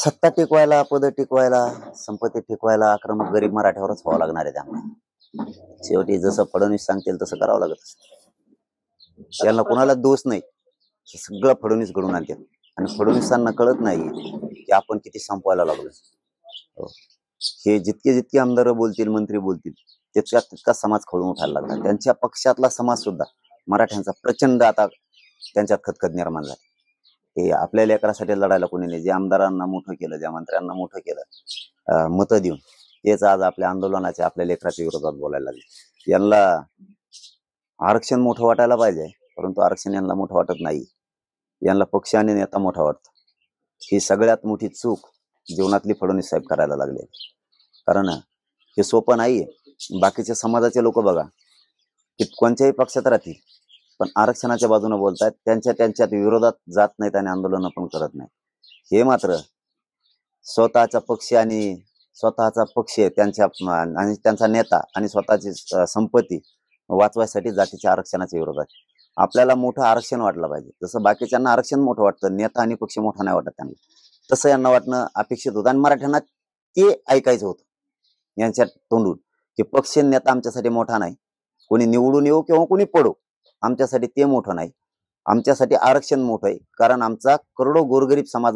सत्ता टिकवायला, पद टिकवायला, संपत्ती टिकवायला आक्रमक गरीब मराठ्यावरच व्हावं लागणार आहे त्यांना. शेवटी जसं फडणवीस सांगतील तसं करावं लागत असतं. त्यांना कोणाला दोष नाही, हे सगळं फडणवीस घडून आणतात. आणि फडणवीसांना कळत नाही की आपण किती संपवायला लागलो. हे जितके जितके आमदार बोलतील, मंत्री बोलतील, तितका तितका समाज खवळून उठायला लागला. त्यांच्या पक्षातला समाज सुद्धा मराठ्यांचा प्रचंड आता त्यांच्यात खतखत निर्माण झाली. हे आपल्या लेकरासाठी लढायला कोणी नाही. जे आमदारांना मोठं केलं, ज्या मंत्र्यांना मोठं केलं मतं देऊन, तेच आज आपल्या आंदोलनाच्या, आपल्या लेकराच्या विरोधात बोलायला लागले. यांना आरक्षण मोठं वाटायला पाहिजे, परंतु आरक्षण यांना मोठं वाटत नाही. यांना पक्ष आणि नेता मोठा वाटतो. ही सगळ्यात मोठी चूक जीवनातली फडणवीस साहेब करायला लागले. कारण हे सोपं नाहीये. बाकीच्या समाजाचे लोक बघा की कोणत्याही पक्षात राहतील, पण आरक्षणाच्या बाजूने बोलतायत, त्यांच्यात विरोधात जात नाहीत आणि आंदोलन पण करत नाही. हे मात्र स्वतःचा पक्ष आणि त्यांचा नेता आणि स्वतःची संपत्ती वाचवायसाठी जातीच्या आरक्षणाच्या विरोधात. आपल्याला मोठं आरक्षण वाटलं पाहिजे. जसं बाकीच्यांना आरक्षण मोठं वाटतं, नेता आणि पक्ष मोठा नाही वाटत त्यांना, तसं यांना वाटणं अपेक्षित होतं. आणि मराठ्यांना ते ऐकायचं होतं यांच्या तोंडून की पक्ष नेता आमच्यासाठी मोठा नाही, कोणी निवडून येऊ किंवा कोणी पडो, आमच्यासाठी ते मोठं नाही, आमच्यासाठी आरक्षण मोठं आहे. कारण आमचा करोडो गोरगरीब समाज